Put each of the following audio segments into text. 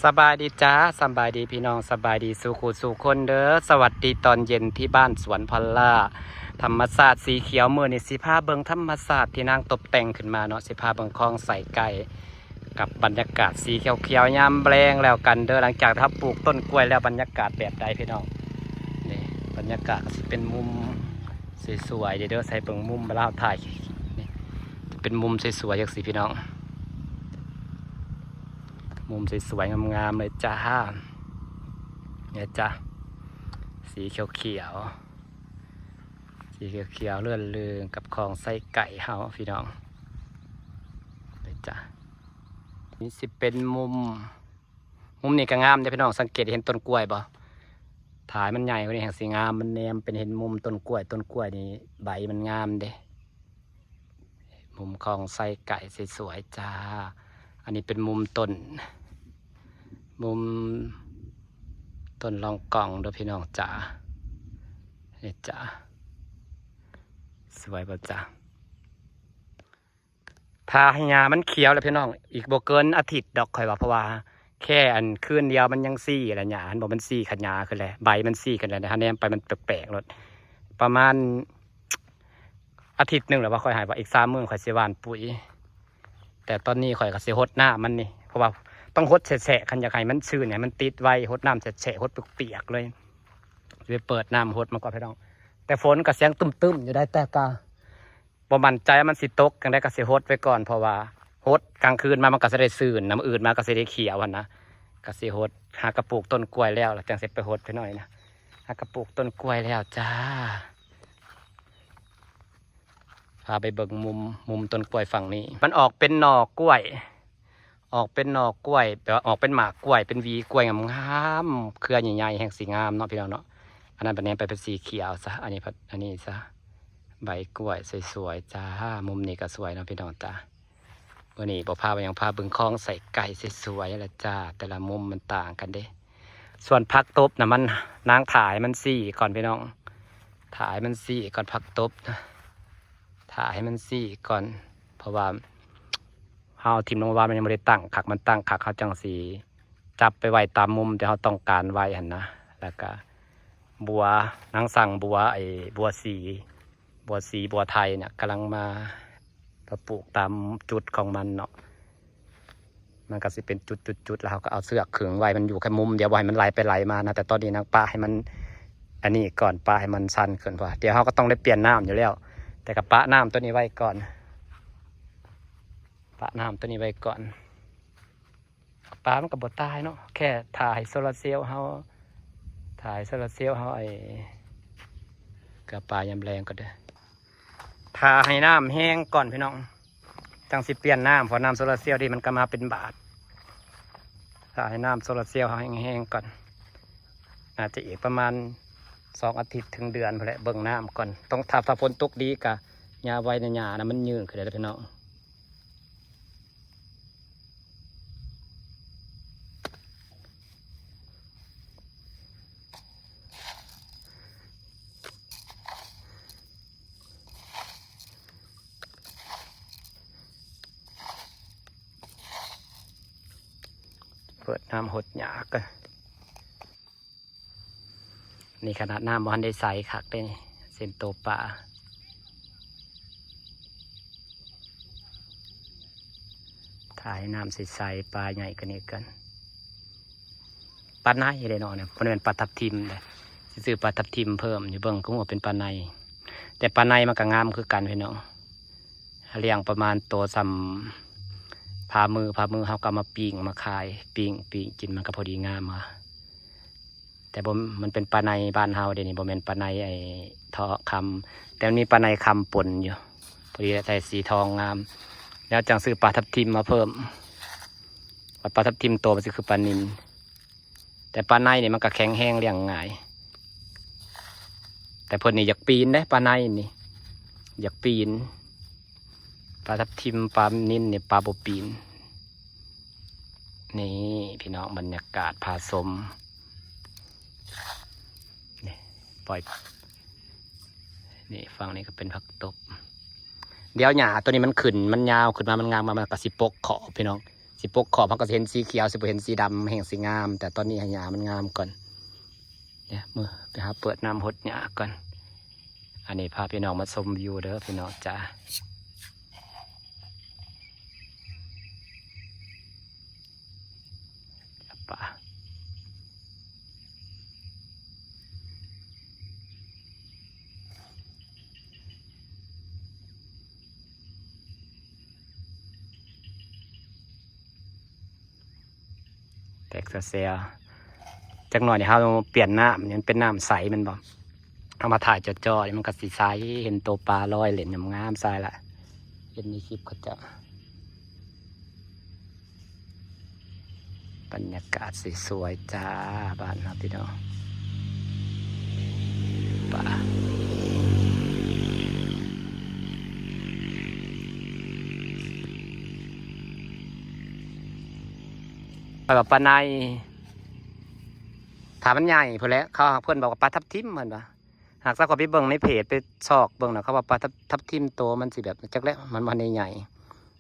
สบายดีจ้าสบายดีพี่น้องสบายดีสู่คู่สู่คนเด้อสวัสดีตอนเย็นที่บ้านสวนพอลล่าธรรมศาสตร์สีเขียวมือนี่สิพาเบิงธรรมศาสตร์ที่นางตกแต่งขึ้นมาเนาะสิพาเบิงคลองใส่ไก่กับบรรยากาศสีเขียวๆยามแปลงแล้วกันเด้อหลังจากทับปลูกต้นกล้วยแล้วบรรยากาศแบบใดพี่น้องนี่บรรยากาศสิเป็นมุมสวยๆเด้อใส่เบิงมุมเวลาถ่ายนี่เป็นมุมสวยๆอย่างสิพี่น้องมุมสวยๆงามๆเลยจ้าเนี่ยจ้าสีเขียวๆเลื่อนเลืองกับคลองไส้ไก่เฮาพี่น้องเลยจ้านี่สิเป็นมุมนี่ก็งามเด้พี่น้องสังเกตเห็นต้นกล้วยบ่ถ่ายมันใหญ่กว่านี้แห่งสีงามมันแนมเป็นเห็นมุมต้นกล้วยนี่ใบมันงามเด้มุมคลองไส้ไก่สวยๆจ้าอันนี้เป็นมุมต้นลองกล่องด้วยพี่น้องจ๋าเนี่ยจ๋าสวยป่ะจ๋าทาให้ยามันเขียวแล้วพี่น้องอีกบ่เกินอาทิตย์ดอกข่อยว่าเพราะว่าแค่อันคืนเดียวมันยังซี่อะไรหยาอันบอกมันซี่ขันยาขึ้นเลยใบมันซี่ขึ้นเลยนะฮะเนี่ยไปมันแปลกๆรถประมาณอาทิตย์หนึ่งหรือว่าข่อยหายว่าอีก3 มื้อข่อยสิหว่านปุ๋ยแต่ตอนนี้ข่อยก็สิหดหน้ามันนี่เพราะว่าต้องหดแฉะคันอยากให้มันชื้นเนี่ยมันติดไว้หดน้ำแฉะหดเปียกๆเลยไปเปิดน้ำหดมาก่อนพี่น้องแต่ฝนก็เสียงตึมๆอยู่ได้แต่กาบ่มั่นใจมันสิตกกันได้ก็สิหดไว้ก่อนเพราะว่าหดกลางคืนมามันก็จะได้ชื้นน้ำอื่นมาก็จะได้เขียวนะก็สิหดหากระปุกต้นกล้วยแล้วจังสิไปหดไปหน่อยนะหากระปุกต้นกล้วยแล้วจ้าพาไปเบิ่งมุมต้นกล้วยฝั่งนี้มันออกเป็นหน่อกล้วยแปลว่าออกเป็นหมากกล้วยเป็นวีกล้วยงามๆเครือใหญ่ๆแห่งสีงามเนาะพี่น้องเนาะอันนั้นแบบนี้ไปเป็นสีเขียวซะอันนี้ซะใบกล้วยสวยๆจ้ามุมนี้ก็สวยเนาะพี่น้องจ้าวันนี้พาไปยังพาบึงคลองใส่ไก่สวยๆแล้วจ้าแต่ละมุมมันต่างกันเด้ส่วนพักตบนะมันนางถ่ายมันซี่ก่อนพี่น้องถ่ายมันซี่ก่อนพักตบถ่ายให้มันซี่ก่อนเพราะว่าเฮาทิมลงว่ามันยังไม่ได้ตั้งขักมันตั้งขักเขาจังสีจับไปไว้ตามมุมที่เขาต้องการไว้หันนะแล้วก็บัวนางสั่งบัวบัวไทยเนี่ยกำลังมาปลูกตามจุดของมันเนาะมันก็สิเป็นจุดแล้วเขาก็เอาเสือกขึงไว้มันอยู่แค่มุมเดียวไว้มันไหลไปไหลมานะแต่ตอนนี้นางป้าให้มันอันนี้ก่อนป้าให้มันสั้นขึ้นว่าเดี๋ยวเขาก็ต้องได้เปลี่ยนน้ำอยู่แล้วแต่กับป้าน้ำตัวนี้ไว้ก่อนปะน้ำตัวนี้ไว้ก่อนปลามันกับบดตายเนาะแค่ถ่ายโซลาเซลล์เขากับปลายำแรงก็ได้ถ่าให้น้ำแห้งก่อนพี่น้องจังสิเปลี่ยนน้ำเพราะน้ำโซลาเซลล์ที่มันก็มาเป็นบาทถ่าให้น้ำโซลาเซลล์เขาแห้งก่อนอาจจะอีกประมาณ2 อาทิตย์ถึงเดือนพอแหละเบิ่งน้ำก่อนต้องถ้าฝนตกดีกะหญ้าไว้ในหญ้านะมันยืนขึ้นเลยพี่น้องเปิดน้ำหดหยากกันนี่ขนาดน้ำมันได้ใสคักได้เส้นโตปลาถ่ายน้ำใสๆปลาใหญ่กันนี่กันปลาในเลยเนาะเนี่ยมันเป็นปลาทับทิมเลยซื้อปลาทับทิมเพิ่มอยู่เบิ่งก็ว่าเป็นปลาในแต่ปลาในมันก็งามคือกันพี่น้องเลี้ยงประมาณตัวซ้ำพามือเขาก็มาปิ้งมาขายปิ้งกินมันก็พอดีงามอ่ะแต่มันเป็นปลาในบ้านเฮาเดี๋ยวนี้บ่แม่นปลาในทอคำแต่มันมีปลาในคำปนอยู่พอดีใส่สีทองงามแล้วจังซื้อปลาทับทิมมาเพิ่มปลาทับทิมโตมันคือปลานิลแต่ปลาในเนี่ยมันก็แข็งแห้งเลี้ยงง่ายแต่เพิ่นนี่อยากปีนได้ปลาในนี่อยากปีนปลาทับทิมปลานิลเนี่ยปลาบ่ปีนนี่พี่น้องบรรยากาศผาสมนี่ปล่อยนี่ฝั่งนี้ก็เป็นผักตบเดี๋ยวหญ้าตัวนี้มันขึ้นมันยาวขึ้นมามันงามมามันกระสิปกขอบพี่น้อง ส สิปกขอบมันก็สิเห็นสีเขียวสิบ่เห็นสีดำแห่งสีงาม แต่ตอนนี้หญ้ามันงามก่อนเนี่ยมือไปหาเปิดน้ำหดหญ้าก่อนอันนี้พาพี่น้องมาชมวิวเด้อพี่น้องจ้าป่าแตกเสียจักหน่อยเนี่ยเราเปลี่ยนน้ำมันเป็นน้ำใสมันบ่เอามาถ่ายจอๆมันก็สีใสเห็นตัวปลาลอยเหล่นงามๆใสละเห็นในคลิปเขาจะบรรยากาศสวยๆจ้าบ้านครับพี่น้องป่าแบบปลาในถามมันใหญ่พอแล้วเขาเพื่อนบอกว่าปลาทับทิมเหมือนปะหากสักคนไปเบิ่งในเพจไปซอกเบิ่งนะเขาว่าปลาทับทิมโตมันสิแบบจักแล้วมันใหญ่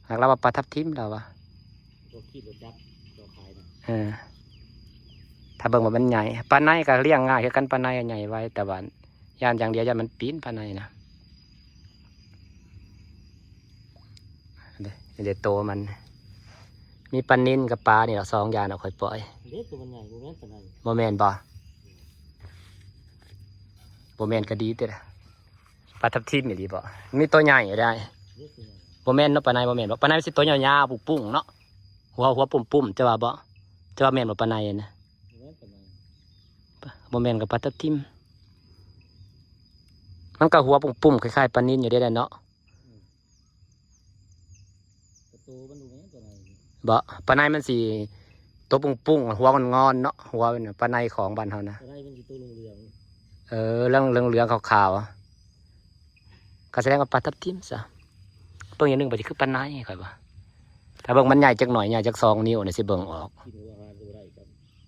หากเราว่าปลาทับทิมเราวะตัวขี้ตัวจับตัวคายนะถ้าเบิ่งว่ามันใหญ่ปลาในก็เลี้ยงง่ายคือกันปลาในใหญ่ไว้แต่ว่าย่านอย่างเดียวย่านมันปีนปลาในนะเดี๋ยวโตมันมีปลานิ่นกับปลาเนี่ยสองอย่างเราค่อยปล่อยเด็กตัวมันใหญ่โมเมนต์บ่โมเมนต์ก็ดีแต่ปลาทับทิมอย่างดีบ่มีตัวใหญ่ได้โมเมนต์เนาะปลาในโมเมนต์บ่ปลาในมันสิตัวยาวๆปุ้งๆเนาะหัวปุ่มๆจะว่าบ่จะว่าแม่นบ่ปลาในนะโมเมนต์กับปลาทับทิมมันก็หัวปุ่มๆคล้ายๆปลานิ่นอยู่ได้เนาะบ่ปลาในมันสีตัวปุ้งหัวมันงอนเนาะหัวเป็นปลาในของบ้านเขานะเรื่องเหลืองขาวๆก็แสดงว่าปลาทับทิมซะเบิ่งอย่างหนึ่งไปที่คือปลาในค่อยบ่ถ้าเบิ่งมันใหญ่จักหน่อยใหญ่จัก2 นิ้วเนี่ยสิเบิ่งออก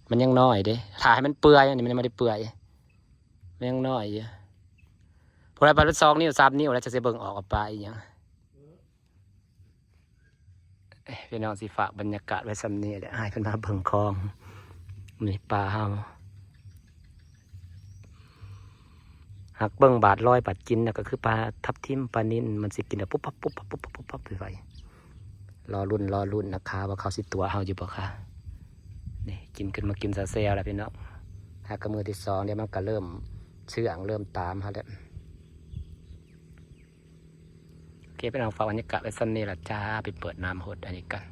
มันยังน้อยเด้ถ่ายให้มันเปื่อยอันนี้มันไม่ได้เปื่อยมันยังน้อยอยู่พอได้ปลา2 นิ้ว3 นิ้วแล้วจะสิเบิ่งออกกับปลาอีกอย่างพี่น้องสิฝากบรรยากาศไว้ซ้ำนี้เดี๋ยวให้ขึ้นมาเบิ่งคลองมีปลาเฮาหักเบิ่งบาดลอยบาดกินนะก็คือปลาทับทิมปลานิ่นมันสิกินแบบปุ๊บปั๊บปุ๊บปั๊บปุ๊บปั๊บปุ๊บปั๊บไปรอรุ่นนะคะว่าเขาสิตัวเฮาอยู่บ่คะนี่กินขึ้นมากินซาเซลแล้วพี่น้องหากกระมือที่2เดี๋ยวมันก็เริ่มเชื่องเริ่มตามฮะแล้วโอเคพี่น้องฝากบรรยากาศไว้ซ้ำนี้ละจ้าไปเปิดน้ำหดอันนี้กัน